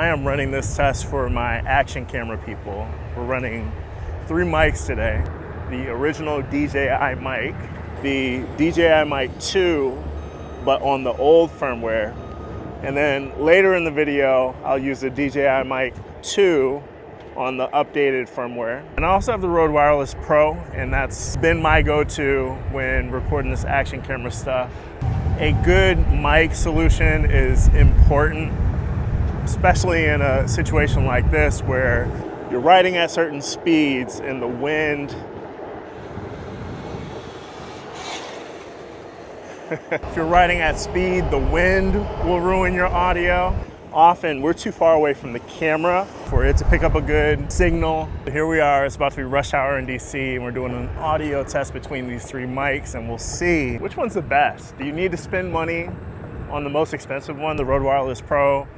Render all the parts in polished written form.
I am running this test for my action camera people. We're running 3 mics today. The original DJI Mic, the DJI Mic 2, but on the old firmware. And then later in the video, I'll use the DJI Mic 2 on the updated firmware. And I also have the Rode Wireless Pro, and that's been my go-to when recording this action camera stuff. A good mic solution is important, especially in a situation like this where you're riding at certain speeds and the wind. If you're riding at speed, the wind will ruin your audio. Often we're too far away from the camera for it to pick up a good signal. Here we are, it's about to be rush hour in DC, and we're doing an audio test between these 3 mics, and we'll see which one's the best. Do you need to spend money on the most expensive one, the Rode Wireless Pro,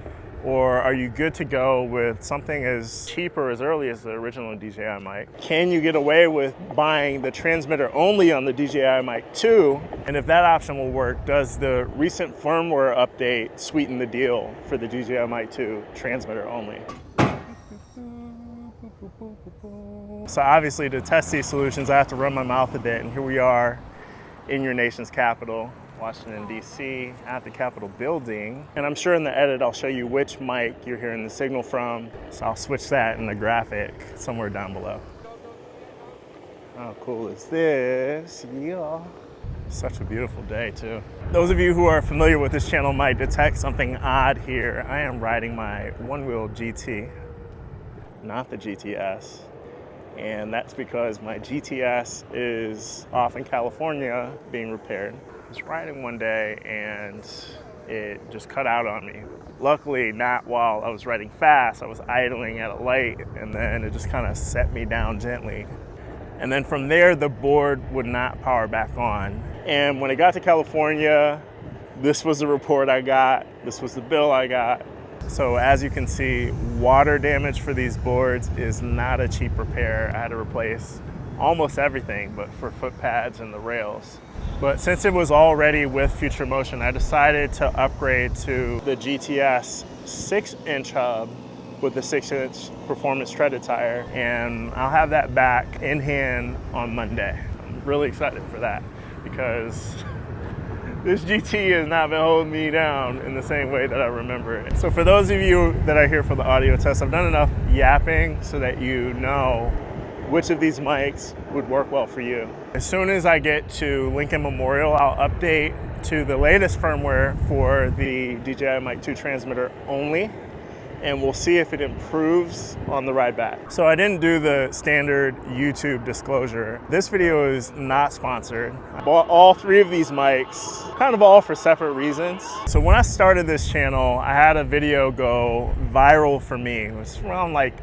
or are you good to go with something as cheap or as early as the original DJI Mic? Can you get away with buying the transmitter only on the DJI Mic 2? And if that option will work, does the recent firmware update sweeten the deal for the DJI Mic 2 transmitter only? So obviously to test these solutions, I have to run my mouth a bit, and here we are in your nation's capital, Washington, D.C., at the Capitol building. And I'm sure in the edit, I'll show you which mic you're hearing the signal from. So I'll switch that in the graphic somewhere down below. How cool is this? Yeah. Such a beautiful day too. Those of you who are familiar with this channel might detect something odd here. I am riding my Onewheel GT, not the GTS. And that's because my GTS is off in California being repaired. I was riding one day and it just cut out on me. Luckily, not while I was riding fast. I was idling at a light, and then it just kind of set me down gently. And then from there, the board would not power back on. And when it got to California, this was the report I got. This was the bill I got. So as you can see, water damage for these boards is not a cheap repair. I had to replace almost everything but for foot pads and the rails. But since it was already with Future Motion, I decided to upgrade to the GTS 6-inch hub with the 6-inch performance treaded tire, and I'll have that back in hand on Monday. I'm really excited for that because this GT has not been holding me down in the same way that I remember it. So for those of you that are here for the audio test, I've done enough yapping so that you know which of these mics would work well for you. As soon as I get to Lincoln Memorial, I'll update to the latest firmware for the DJI Mic 2 transmitter only, and we'll see if it improves on the ride back. So I didn't do the standard YouTube disclosure. This video is not sponsored. I bought all 3 of these mics, kind of all for separate reasons. So when I started this channel, I had a video go viral for me. It was around like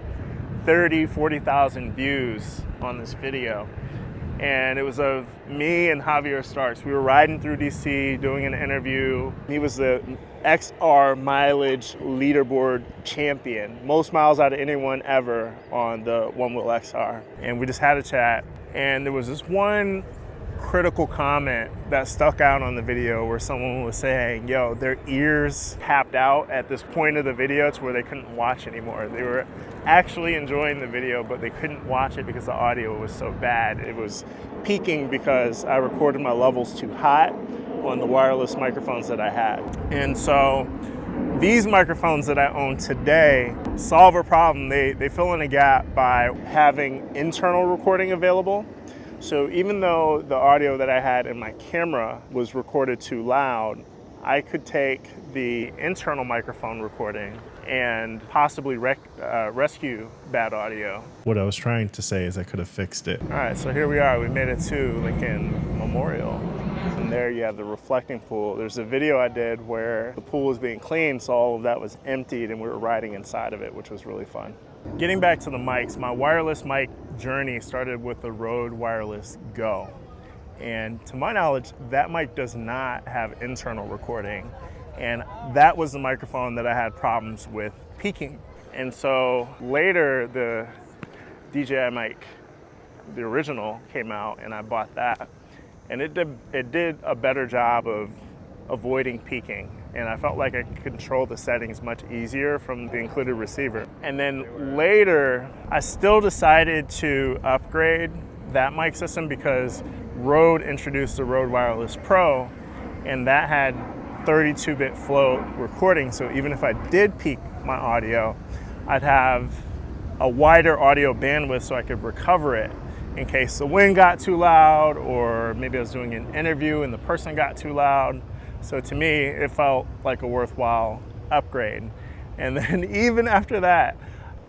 40,000 views on this video. And it was of me and Javier Starks. We were riding through DC doing an interview. He was the XR mileage leaderboard champion, most miles out of anyone ever on the Onewheel XR. And we just had a chat. And there was this one critical comment that stuck out on the video where someone was saying, yo, their ears tapped out at this point of the video to where they couldn't watch anymore. They were actually enjoying the video, but they couldn't watch it because the audio was so bad. It was peaking because I recorded my levels too hot on the wireless microphones that I had. And so these microphones that I own today solve a problem. They fill in a gap by having internal recording available. So even though the audio that I had in my camera was recorded too loud, I could take the internal microphone recording and possibly rescue bad audio. What I was trying to say is I could have fixed it. All right, so here we are. We made it to Lincoln Memorial. And there you have the reflecting pool. There's a video I did where the pool was being cleaned, so all of that was emptied and we were riding inside of it, which was really fun. Getting back to the mics, my wireless mic journey started with the Rode Wireless Go. And to my knowledge, that mic does not have internal recording. And that was the microphone that I had problems with peaking. And so later, the DJI Mic, the original, came out and I bought that. And it did a better job of avoiding peaking. and I felt like I could control the settings much easier from the included receiver. And then later, I still decided to upgrade that mic system because Rode introduced the Rode Wireless Pro, and that had 32-bit float recording. So even if I did peak my audio, I'd have a wider audio bandwidth so I could recover it in case the wind got too loud, or maybe I was doing an interview and the person got too loud. So to me, it felt like a worthwhile upgrade. And then even after that,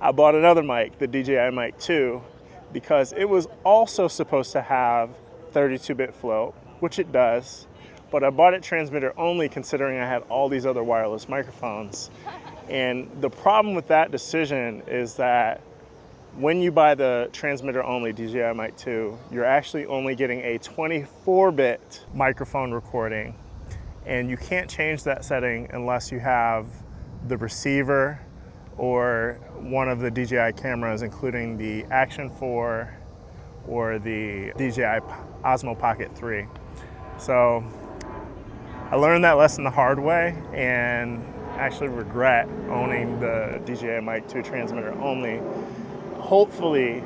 I bought another mic, the DJI Mic 2, because it was also supposed to have 32-bit float, which it does, but I bought it transmitter only considering I had all these other wireless microphones. And the problem with that decision is that when you buy the transmitter only DJI Mic 2, you're actually only getting a 24-bit microphone recording. And you can't change that setting unless you have the receiver or one of the DJI cameras, including the Action 4 or the DJI Osmo Pocket 3. So I learned that lesson the hard way and actually regret owning the DJI Mic 2 transmitter only. Hopefully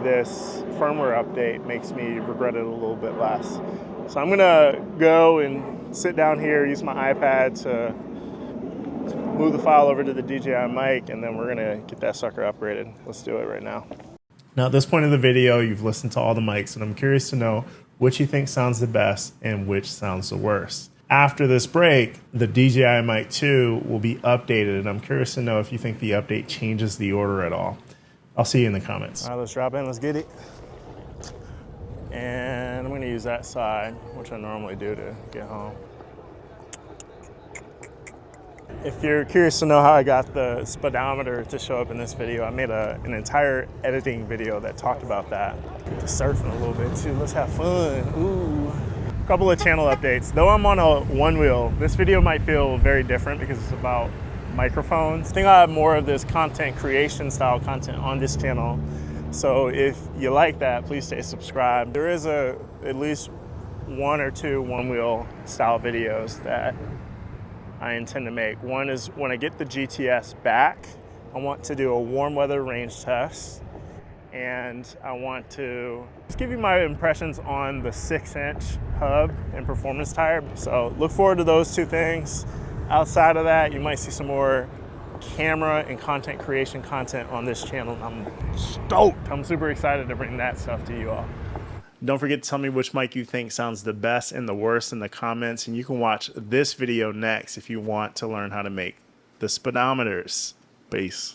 this firmware update makes me regret it a little bit less. So I'm gonna go and sit down here, use my iPad to move the file over to the DJI Mic, and then we're gonna get that sucker upgraded. Let's do it right now. Now at this point in the video, you've listened to all the mics, and I'm curious to know which you think sounds the best and which sounds the worst. After this break, the DJI Mic 2 will be updated, and I'm curious to know if you think the update changes the order at all. I'll see you in the comments. All right, let's drop in, let's get it. And I'm gonna use that side, which I normally do to get home. If you're curious to know how I got the speedometer to show up in this video, I made an entire editing video that talked about that. Get to surfing a little bit too, let's have fun, ooh. A couple of channel updates. Though I'm on a Onewheel, this video might feel very different because it's about microphones. I think I have more of this content creation style content on this channel. So if you like that, please stay subscribed. There is at least one or two Onewheel style videos that I intend to make. One is when I get the GTS back, I want to do a warm weather range test, and I want to just give you my impressions on the 6-inch hub and performance tire. So look forward to those two things. Outside of that, you might see some more camera and content creation content on this channel. I'm stoked. I'm super excited to bring that stuff to you all. Don't forget to tell me which mic you think sounds the best and the worst in the comments, and you can watch this video next if you want to learn how to make the speedometers. Peace.